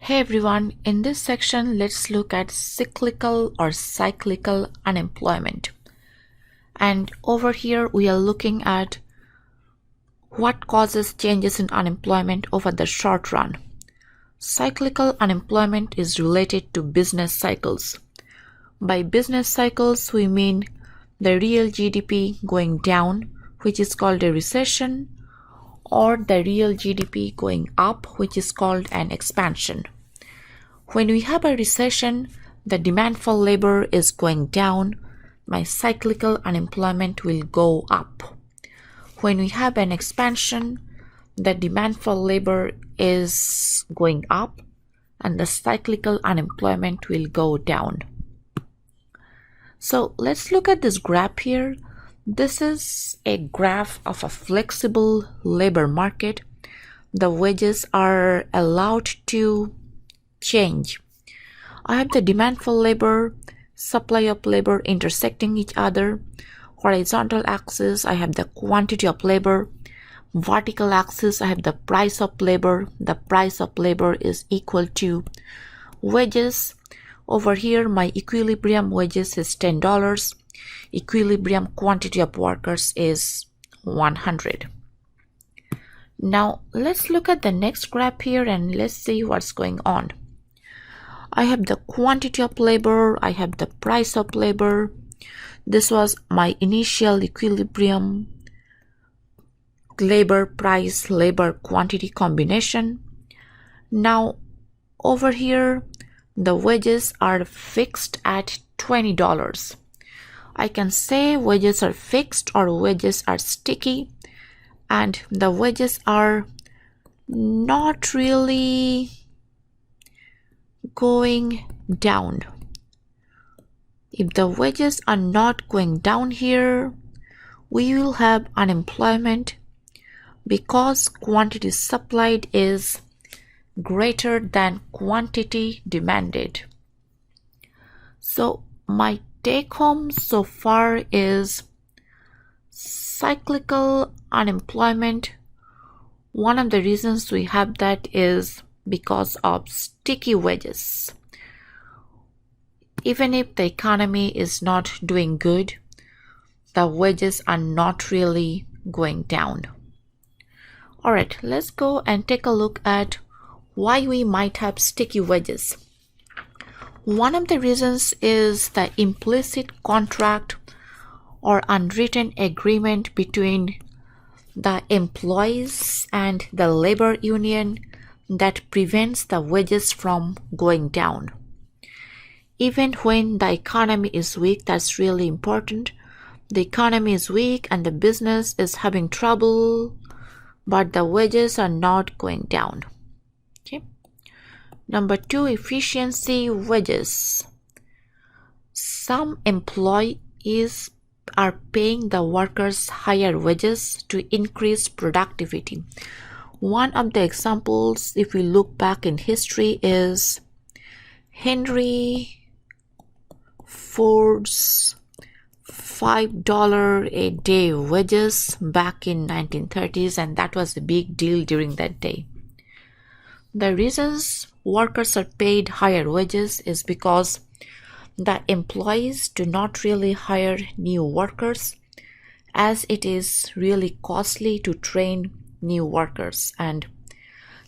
Hey everyone, in this section, let's look at cyclical or cyclical unemployment. And over here, we are looking at what causes changes in unemployment over the short run. Cyclical unemployment is related to business cycles. By business cycles, we mean the real GDP going down, which is called a recession, or the real GDP going up, which is called an expansion. When we have a recession, the demand for labor is going down, my cyclical unemployment will go up. When we have an expansion, the demand for labor is going up and the cyclical unemployment will go down. So let's look at this graph here. This is a graph of a flexible labor market. The wages are allowed to change. I have the demand for labor, supply of labor intersecting each other. Horizontal axis, I have the quantity of labor. Vertical axis, I have the price of labor. The price of labor is equal to wages. Over here, my equilibrium wages is $10. Equilibrium quantity of workers is 100. Now, let's look at the next graph here and let's see what's going on. I have the quantity of labor, I have the price of labor. This was my initial equilibrium labor price labor quantity combination. Now over here the wages are fixed at $20. I can say wages are fixed or wages are sticky, and the wages are not really going down. If the wages are not going down here, we will have unemployment because quantity supplied is greater than quantity demanded. So my take home so far is cyclical unemployment. One of the reasons we have that is because of sticky wages. Even if the economy is not doing good, the wages are not really going down. Alright, let's go and take a look at why we might have sticky wages. One of the reasons is the implicit contract or unwritten agreement between the employees and the labor union that prevents the wages from going down. Even when the economy is weak, that's really important. The economy is weak and the business is having trouble, but the wages are not going down. Okay. Number 2, efficiency wages. Some employees are paying the workers higher wages to increase productivity. One of the examples, if we look back in history, is Henry Ford's $5 a day wages back in 1930s, and that was a big deal during that day. The reasons workers are paid higher wages is because the employees do not really hire new workers, as it is really costly to train new workers, and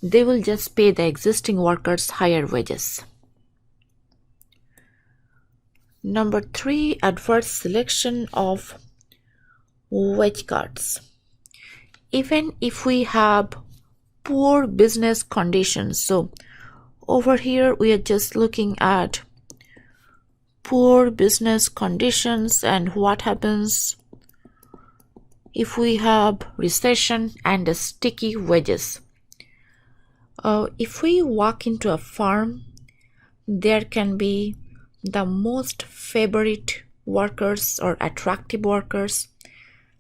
they will just pay the existing workers higher wages. Number 3, adverse selection of wage cuts. Even if we have poor business conditions, so over here we are just looking at poor business conditions and what happens if we have recession and sticky wages. If we walk into a farm, there can be the most favorite workers or attractive workers,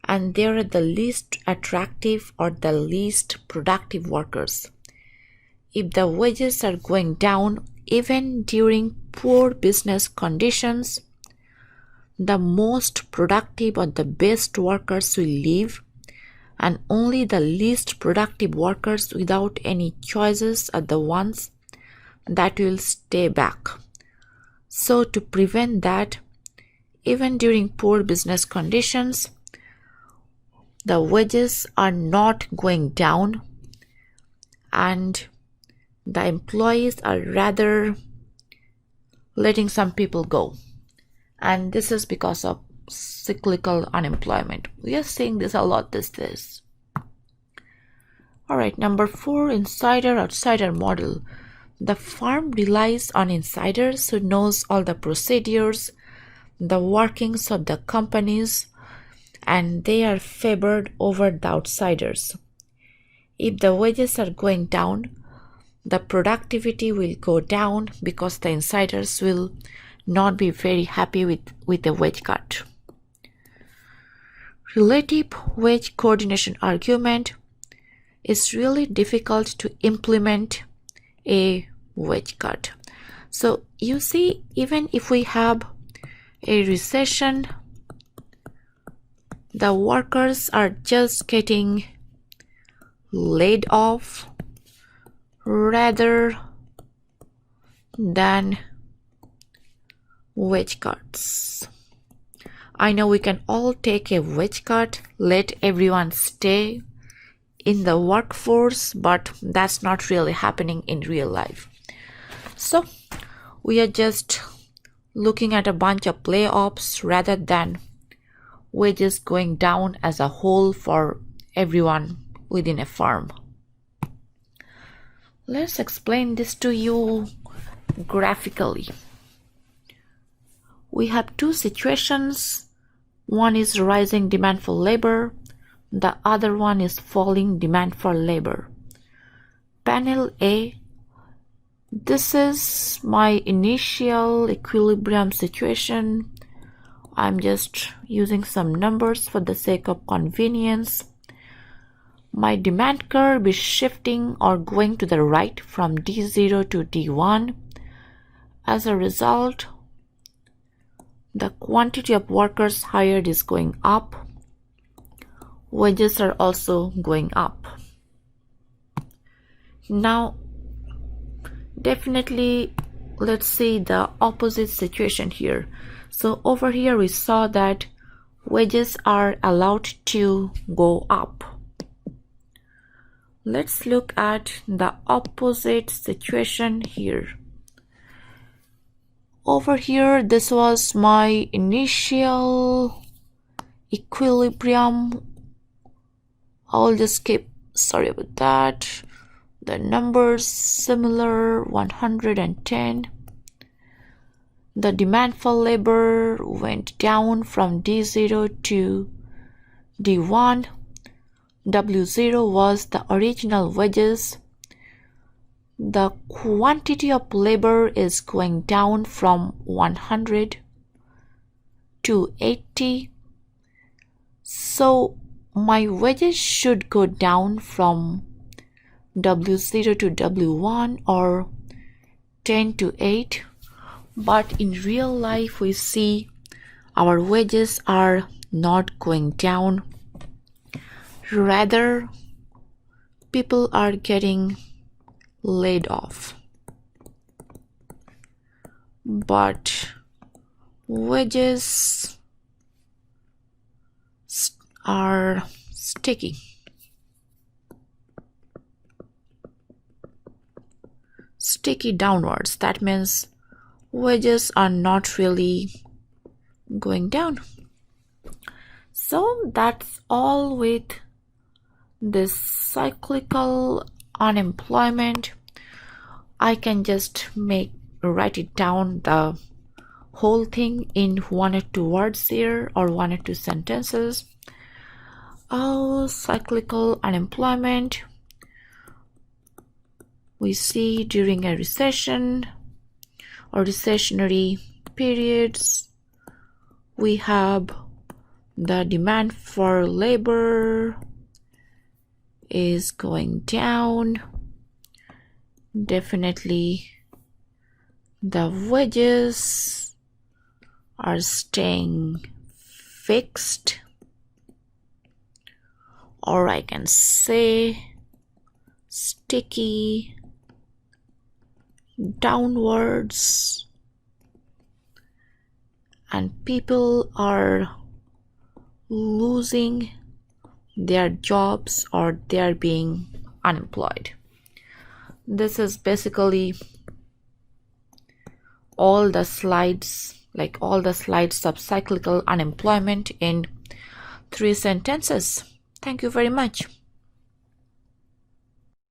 and there are the least attractive or the least productive workers. If the wages are going down even during poor business conditions, the most productive or the best workers will leave, and only the least productive workers without any choices are the ones that will stay back. So to prevent that, even during poor business conditions, the wages are not going down and the employees are rather letting some people go. And this is because of cyclical unemployment. We are seeing this a lot these days. Alright, number 4, insider-outsider model. The firm relies on insiders who knows all the procedures, the workings of the companies, and they are favored over the outsiders. If the wages are going down, the productivity will go down because the insiders will not be very happy with the wage cut. Relative wage coordination argument is really difficult to implement a wage cut. So you see, even if we have a recession, the workers are just getting laid off rather than wage cuts. I know we can all take a wage cut, let everyone stay in the workforce, but that's not really happening in real life. So we are just looking at a bunch of layoffs rather than wages going down as a whole for everyone within a firm. Let's explain this to you graphically. We have two situations. One is rising demand for labor. The other one is falling demand for labor. Panel A. This is my initial equilibrium situation. I'm just using some numbers for the sake of convenience. My demand curve is shifting or going to the right from D0 to D1. As a result, the quantity of workers hired is going up. Wages are also going up. Now, definitely, let's see the opposite situation here. So over here we saw that wages are allowed to go up. Let's look at the opposite situation here. Over here, this was my initial equilibrium. I'll just keep, sorry about that, the numbers similar, 110. The demand for labor went down from D0 to D1. W0 was the original wages. The quantity of labor is going down from 100 to 80. So my wages should go down from W0 to W1 or 10 to 8. But in real life, we see our wages are not going down. Rather, people are getting laid off. But wages are sticky. Sticky downwards. That means wages are not really going down. So that's all with this cyclical unemployment. I can just write it down, the whole thing, in 1 or 2 words here, or 1 or 2 sentences. Cyclical unemployment we see during a recession or recessionary periods. We have the demand for labor is going down. Definitely the wages are staying fixed, or I can say sticky downwards and people are losing their jobs or they are being unemployed. This is basically all the slides of cyclical unemployment in 3 sentences. Thank you very much.